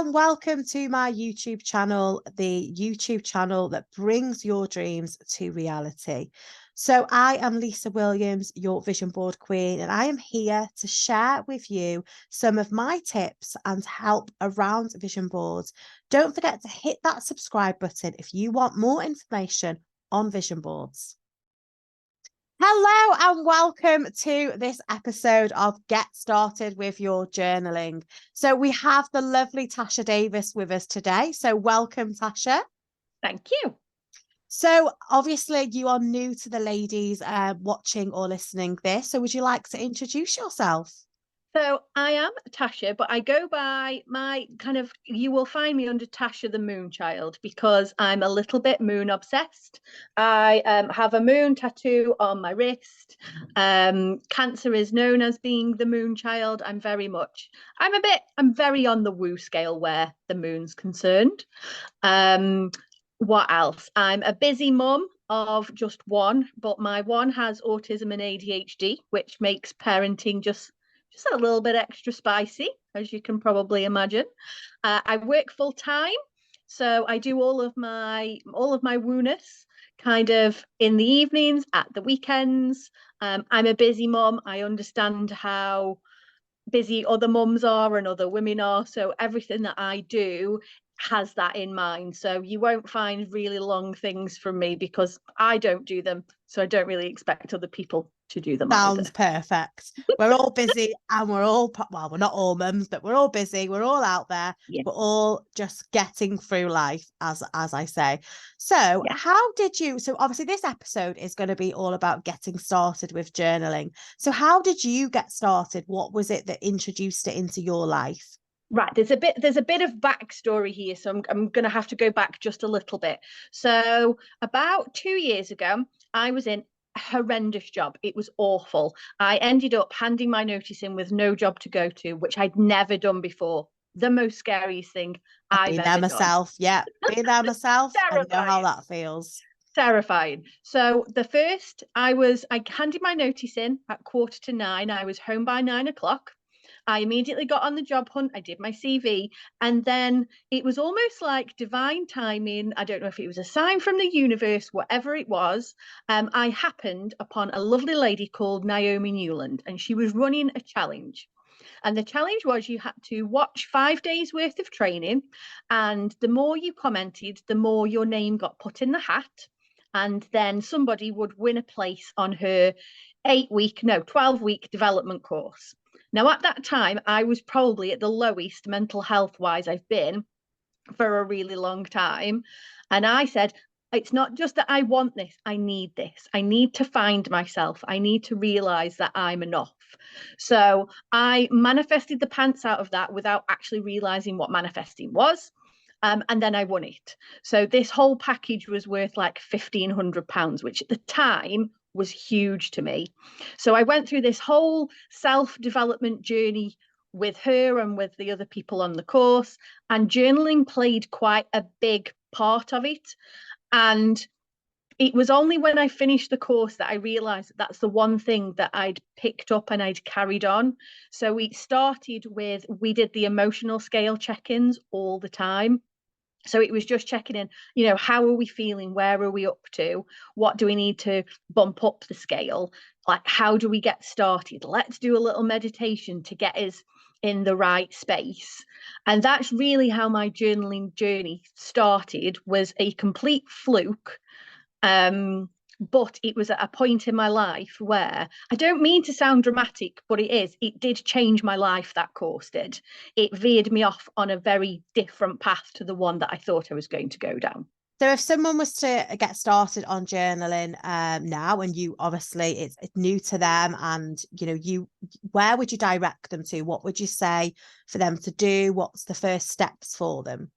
and welcome to my YouTube channel, the YouTube channel that brings your dreams to reality. So I am Lisa Williams, your vision board queen, and I am here to share with you some of my tips and help around vision boards. Don't forget to hit that subscribe button if you want more information on vision boards. Hello and welcome to this episode of Get Started with Your Journaling. So we have the lovely Tasha Davis with us today. So welcome, Tasha. Thank you. So obviously you are new to the ladies watching or listening this. So would you like to introduce yourself? So I am Tasha, but I go by you will find me under Tasha the Moonchild because I'm a little bit moon obsessed. I have a moon tattoo on my wrist. Cancer is known as being the Moonchild. I'm very on the woo scale where the moon's concerned. What else? I'm a busy mum of just one, but my one has autism and ADHD, which makes parenting just a little bit extra spicy, as you can probably imagine. I work full time, so I do all of my wooness kind of in the evenings, at the weekends. I'm a busy mum. I understand how busy other mums are and other women are, so everything that I do has that in mind. So you won't find really long things from me because I don't do them, so I don't really expect other people to do them Sounds either. perfect. We're all busy and we're not all mums, but we're all busy. We're all out there. Yeah. We're all just getting through life, as I say. So Yeah. so obviously this episode is going to be all about getting started with journaling. So how did you get started? What was it that introduced it into your life? Right, there's a bit of backstory here, so I'm going to have to go back just a little bit. So about 2 years ago, I was in a horrendous job. It was awful. I ended up handing my notice in with no job to go to, which I'd never done before. The most scariest thing I've ever done. Yeah, being there myself. I know how Terrifying. that feels. Terrifying. So I handed my notice in at 9:15. I was home by 9 o'clock. I immediately got on the job hunt. I did my CV, and then it was almost like divine timing. I don't know if it was a sign from the universe, whatever it was. I happened upon a lovely lady called Naomi Newland, and she was running a challenge. And the challenge was you had to watch 5 days worth of training, and the more you commented, the more your name got put in the hat, and then somebody would win a place on her 12-week development course. Now, at that time, I was probably at the lowest mental health wise I've been for a really long time. And I said, it's not just that I want this, I need this. I need to find myself. I need to realize that I'm enough. So I manifested the pants out of that without actually realizing what manifesting was. And then I won it. So this whole package was worth like £1,500, which at the time was huge to me. So I went through this whole self-development journey with her and with the other people on the course, and journaling played quite a big part of it. And it was only when I finished the course that I realized that that's the one thing that I'd picked up and I'd carried on. So we did the emotional scale check-ins all the time. So it was just checking in, how are we feeling? Where are we up to? What do we need to bump up the scale? Like, how do we get started? Let's do a little meditation to get us in the right space. And that's really how my journaling journey started, was a complete fluke. But it was at a point in my life where, I don't mean to sound dramatic, but it did change my life. That course did. It veered me off on a very different path to the one that I thought I was going to go down. So if someone was to get started on journaling now, and you obviously it's new to them, and where would you direct them to? What would you say for them to do? What's the first steps for them?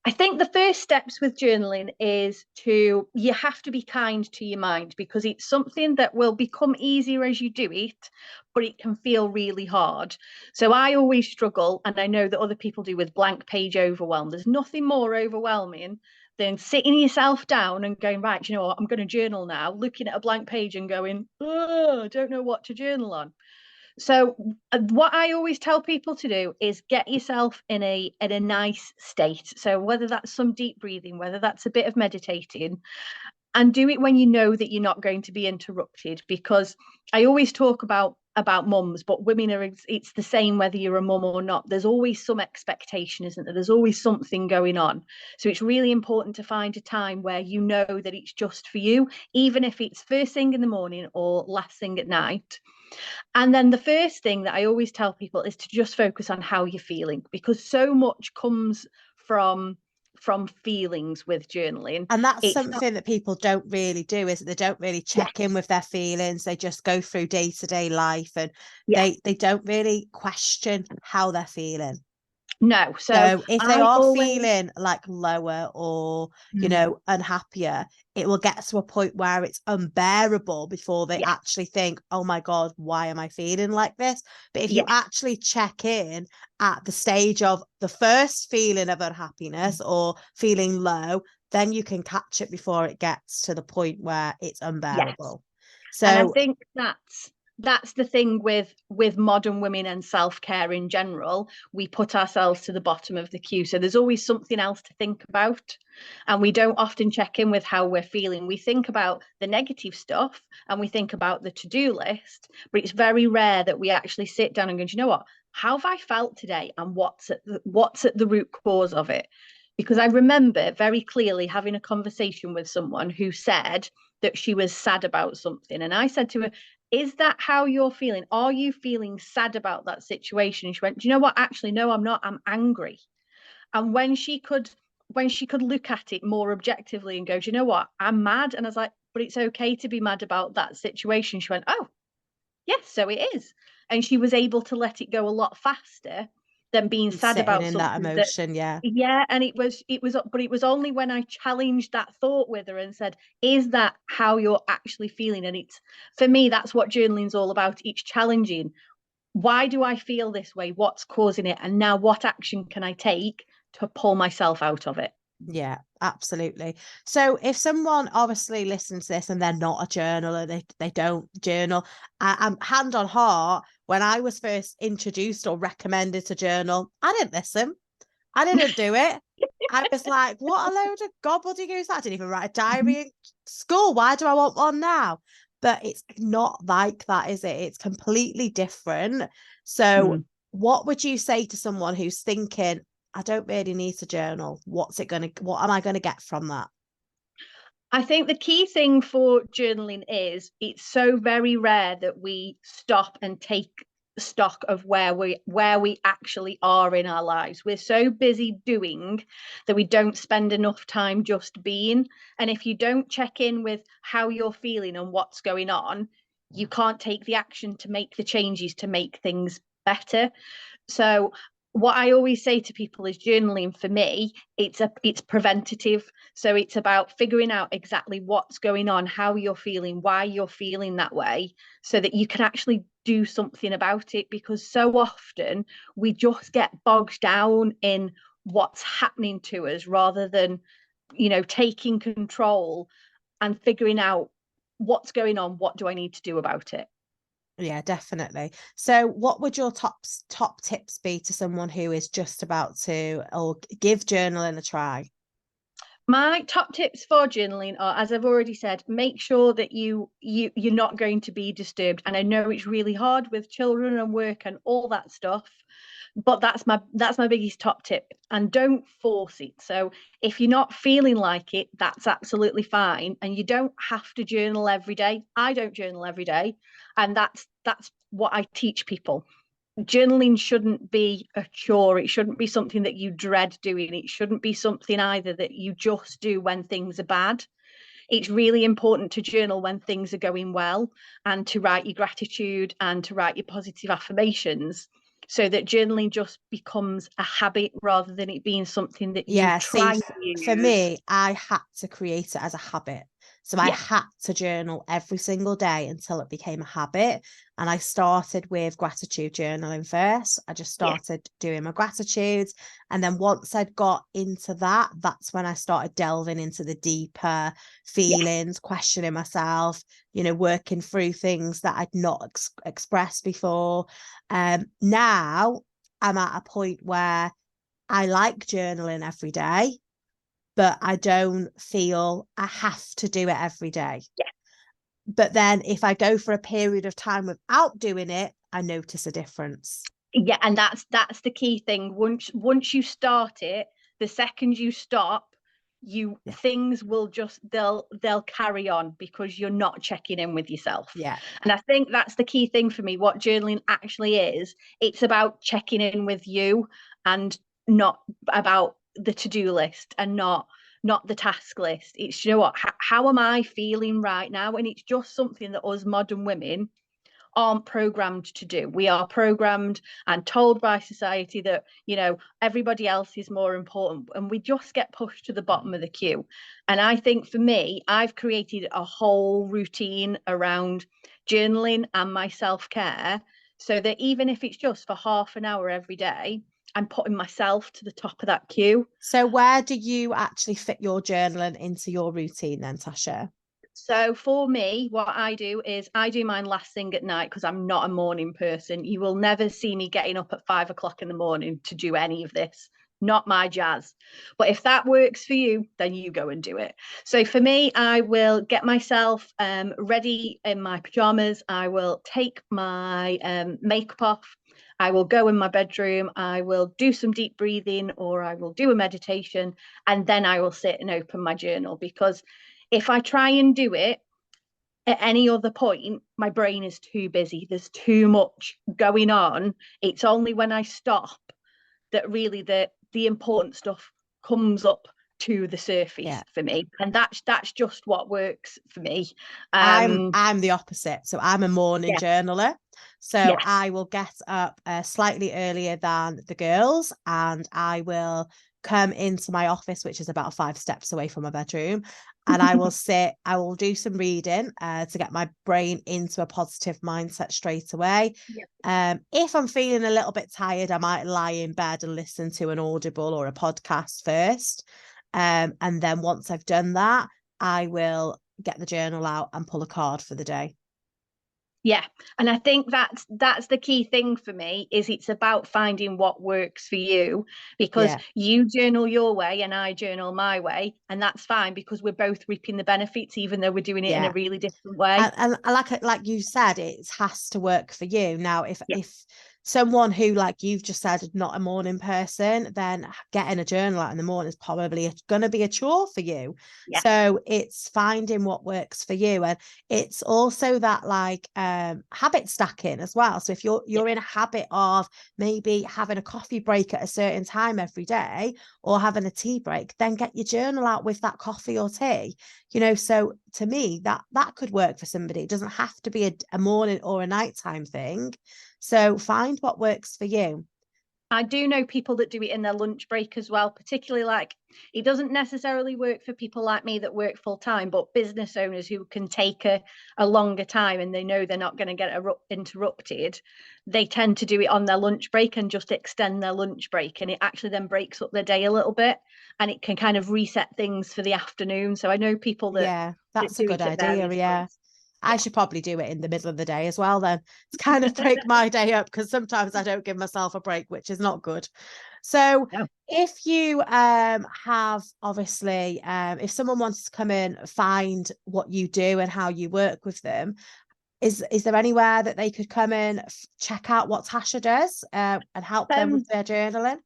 I think the first steps with journaling is you have to be kind to your mind, because it's something that will become easier as you do it, but it can feel really hard. So I always struggle, and I know that other people do, with blank page overwhelm. There's nothing more overwhelming than sitting yourself down and going, right, you know what, I'm going to journal now, looking at a blank page and going, oh, I don't know what to journal on. So what I always tell people to do is get yourself in a nice state. So whether that's some deep breathing, whether that's a bit of meditating, and do it when you know that you're not going to be interrupted, because I always talk about mums, but women are, it's the same whether you're a mum or not. There's always some expectation, isn't there? There's always something going on. So it's really important to find a time where you know that it's just for you, even if it's first thing in the morning or last thing at night. And then the first thing that I always tell people is to just focus on how you're feeling, because so much comes from from feelings with journaling. And that's It's not, something that people don't really do, is that they don't really check in yes, with their feelings. They just go through day-to-day life, and yeah, they don't really question how they're feeling. no. So So if they I are always, feeling like lower or, mm, unhappier, it will get to a point where it's unbearable before they yes, actually think, oh my God, why am I feeling like this? But if you yes, actually check in at the stage of the first feeling of unhappiness or feeling low, then you can catch it before it gets to the point where it's yes. unbearable. And I So think that's the thing with modern women and self-care in general. We put ourselves to the bottom of the queue, so there's always something else to think about, and we don't often check in with how we're feeling. We think about the negative stuff and we think about the to-do list, but it's very rare that we actually sit down and go, do you know what, how have I felt today, and what's at the root cause of it? Because I remember very clearly having a conversation with someone who said that she was sad about something. And I said to her, is that how you're feeling? Are you feeling sad about that situation? And she went, do you know what? Actually, no, I'm not. I'm angry. And when she could look at it more objectively and go, do you know what? I'm mad. And I was like, but it's okay to be mad about that situation. She went, oh, yes, so it is. And she was able to let it go a lot faster than being sad sitting about in that something that, emotion, yeah. yeah. And but it was only when I challenged that thought with her and said, is that how you're actually feeling? And it's, for me, that's what journaling's all about. It's challenging. Why do I feel this way? What's causing it? And now what action can I take to pull myself out of it? Yeah, absolutely. So if someone obviously listens to this and they're not a journaler, they don't journal, I'm hand on heart, when I was first introduced or recommended to journal, I didn't listen. I didn't do it. I was like, what a load of gobbledygook is that? I didn't even write a diary in school. Why do I want one now? But it's not like that, is it? It's completely different. So Mm. what would you say to someone who's thinking, I don't really need to journal? What am I gonna get from that? I think the key thing for journaling is it's so very rare that we stop and take stock of where we actually are in our lives. We're so busy doing that we don't spend enough time just being. And if you don't check in with how you're feeling and what's going on, you can't take the action to make the changes to make things better. So what I always say to people is journaling for me, it's preventative. So it's about figuring out exactly what's going on, how you're feeling, why you're feeling that way, so that you can actually do something about it. Because so often we just get bogged down in what's happening to us rather than, taking control and figuring out what's going on, what do I need to do about it. Yeah, definitely. So what would your top tips be to someone who is just about to or give journaling a try? My top tips for journaling are, as I've already said, make sure that you're not going to be disturbed. And I know it's really hard with children and work and all that stuff, but that's my biggest top tip. And don't force it. So if you're not feeling like it, that's absolutely fine. And you don't have to journal every day. I don't journal every day, and that's what I teach people. Journaling shouldn't be a chore. It shouldn't be something that you dread doing. It shouldn't be something either that you just do when things are bad. It's really important to journal when things are going well, and to write your gratitude and to write your positive affirmations, so that journaling just becomes a habit rather than it being something that you Yeah, see, try and for use. me, I had to create it as a habit. So I had to journal every single day until it became a habit. And I started with gratitude journaling first. I just started doing my gratitudes. And then once I'd got into that, that's when I started delving into the deeper feelings, questioning myself, working through things that I'd not expressed before. Now I'm at a point where I like journaling every day, but I don't feel I have to do it every day. But then if I go for a period of time without doing it, I notice a difference. Yeah, and that's the key thing. Once you start it, the second you stop, things will just they'll carry on because you're not checking in with yourself. Yeah. And I think that's the key thing for me. What journaling actually is, it's about checking in with you and not about the to-do list and not the task list. It's, what, how am I feeling right now? And it's just something that us modern women aren't programmed to do. We are programmed and told by society that, everybody else is more important, and we just get pushed to the bottom of the queue. And I think for me, I've created a whole routine around journaling and my self-care, so that even if it's just for half an hour every day, I'm putting myself to the top of that queue. So where do you actually fit your journaling into your routine then, Tasha? So for me, what I do is I do mine last thing at night because I'm not a morning person. You will never see me getting up at 5 o'clock in the morning to do any of this. Not my jazz. But if that works for you, then you go and do it. So for me, I will get myself ready in my pajamas. I will take my makeup off. I will go in my bedroom. I will do some deep breathing, or I will do a meditation, and then I will sit and open my journal, because if I try and do it at any other point, my brain is too busy. There's too much going on. It's only when I stop that really the important stuff comes up to the surface for me, and that's just what works for me. I'm the opposite. So I'm a morning journaler. So Yes. I will get up slightly earlier than the girls, and I will come into my office, which is about 5 steps away from my bedroom. And I will do some reading to get my brain into a positive mindset straight away. If I'm feeling a little bit tired, I might lie in bed and listen to an Audible or a podcast first. And then once I've done that, I will get the journal out and pull a card for the day. Yeah, and I think that's the key thing for me, is it's about finding what works for you, because you journal your way and I journal my way, and that's fine because we're both reaping the benefits, even though we're doing it in a really different way. And like you said, it has to work for you. Now, if someone who, like you've just said, is not a morning person, then getting a journal out in the morning is probably going to be a chore for you. So it's finding what works for you. And it's also that habit stacking as well. So if you're in a habit of maybe having a coffee break at a certain time every day, or having a tea break, then get your journal out with that coffee or tea. So to me, that could work for somebody. It doesn't have to be a morning or a nighttime thing. So find what works for you. I do know people that do it in their lunch break as well, particularly it doesn't necessarily work for people like me that work full time, but business owners who can take a longer time and they know they're not going to get interrupted. They tend to do it on their lunch break and just extend their lunch break. And it actually then breaks up their day a little bit, and it can kind of reset things for the afternoon. So I know people that's a do good it at idea. various points. I should probably do it in the middle of the day as well then, to kind of break my day up, because sometimes I don't give myself a break, which is not good. So if you have, obviously, if someone wants to come in, find what you do and how you work with them, is there anywhere that they could come in, check out what Tasha does and help them with their journaling?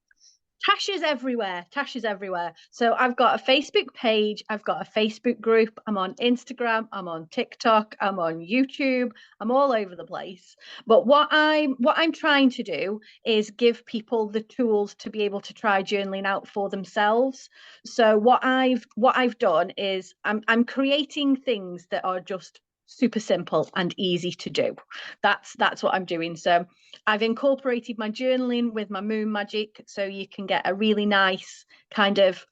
Tasha's everywhere. So I've got a Facebook page, I've got a Facebook group, I'm on Instagram, I'm on TikTok, I'm on YouTube, I'm all over the place. But what I'm trying to do is give people the tools to be able to try journaling out for themselves. So what I've done is I'm creating things that are just super simple and easy to do. That's what I'm doing. So I've incorporated my journaling with my moon magic, so you can get a really nice kind of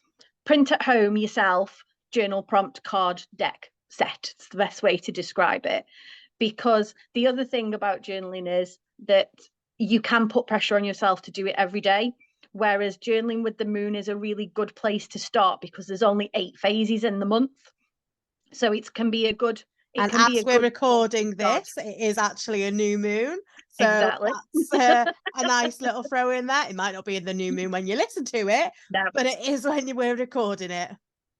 print at home yourself journal prompt card deck set. It's the best way to describe it. Because the other thing about journaling is that you can put pressure on yourself to do it every day. Whereas journaling with the moon is a really good place to start because there's only 8 phases in the month. So it can be a good, And as we're recording this, it is actually a new moon. So exactly. That's a nice little throw in there. It might not be in the new moon when you listen to it, but it is when we're recording it.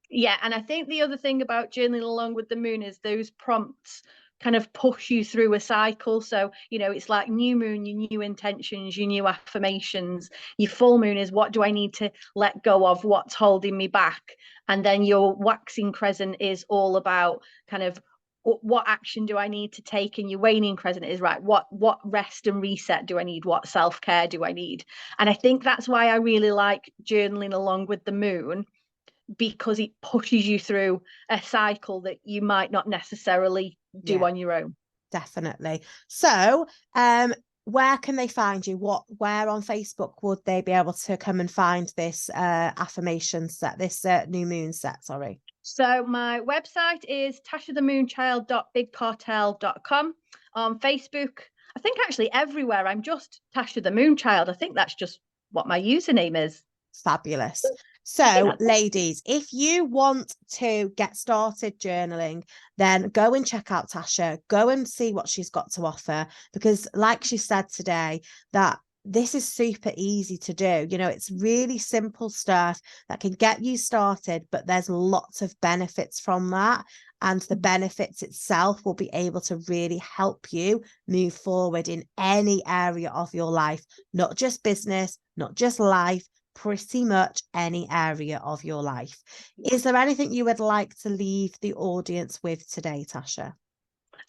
Yeah. And I think the other thing about journaling along with the moon is those prompts kind of push you through a cycle. So, you know, it's like new moon, your new intentions, your new affirmations. Your full moon is what do I need to let go of? What's holding me back? And then your waxing crescent is all about kind of what action do I need to take? And your waning crescent is right. What rest and reset do I need? What self-care do I need? And I think that's why I really like journaling along with the moon, because it pushes you through a cycle that you might not necessarily do on your own. Definitely. So where can they find you? Where on Facebook would they be able to come and find this affirmation set, this new moon set, sorry? So my website is tashathemoonchild.bigcartel.com. On Facebook, I think actually everywhere, I'm just Tasha the Moonchild. I think that's just what my username is. Fabulous. So, ladies, if you want to get started journaling, then go and check out Tasha. Go and see what she's got to offer, because like she said today, that this is super easy to do. You know, it's really simple stuff that can get you started, but there's lots of benefits from that. And the benefits itself will be able to really help you move forward in any area of your life, not just business, not just life, pretty much any area of your life. Is there anything you would like to leave the audience with today, Tasha?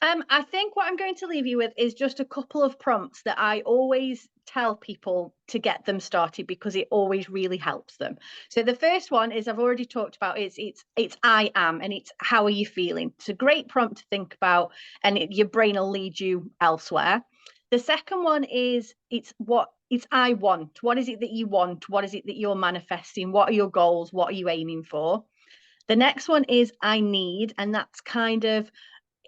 I think what I'm going to leave you with is just a couple of prompts that I always tell people to get them started, because it always really helps them. So the first one is, I've already talked about, it's I am, and it's how are you feeling. It's a great prompt to think about, and your brain will lead you elsewhere. The second one is it's I want. What is it that you want? What is it that you're manifesting? What are your goals? What are you aiming for? The next one is I need, and that's kind of,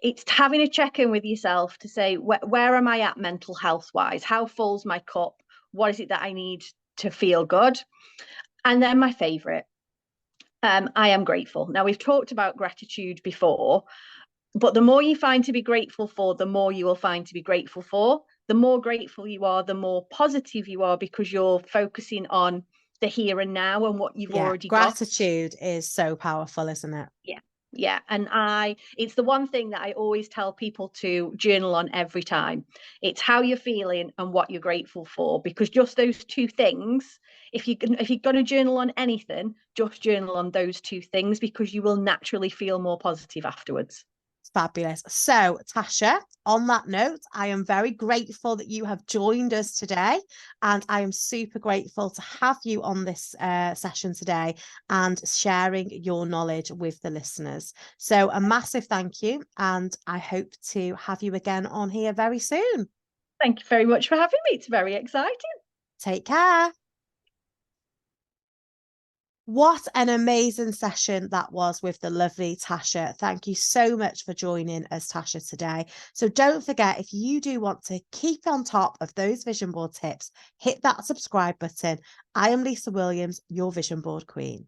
it's having a check-in with yourself to say, where am I at mental health wise? How full's my cup? What is it that I need to feel good? And then my favorite, I am grateful. Now, we've talked about gratitude before, but the more you find to be grateful for, the more you will find to be grateful for. The more grateful you are, the more positive you are, because you're focusing on the here and now and what you've already got. Gratitude is so powerful, isn't it? Yeah. And it's the one thing that I always tell people to journal on every time. It's how you're feeling and what you're grateful for, because just those two things, if you're going to journal on anything, just journal on those two things, because you will naturally feel more positive afterwards. Fabulous. So, Tasha, on that note, I am very grateful that you have joined us today, and I am super grateful to have you on this session today and sharing your knowledge with the listeners. So, a massive thank you, and I hope to have you again on here very soon. Thank you very much for having me. It's very exciting. Take care. What an amazing session that was with the lovely Tasha. Thank you so much for joining us, Tasha, today. So don't forget, if you do want to keep on top of those vision board tips, hit that subscribe button. I am Lisa Williams, your vision board queen.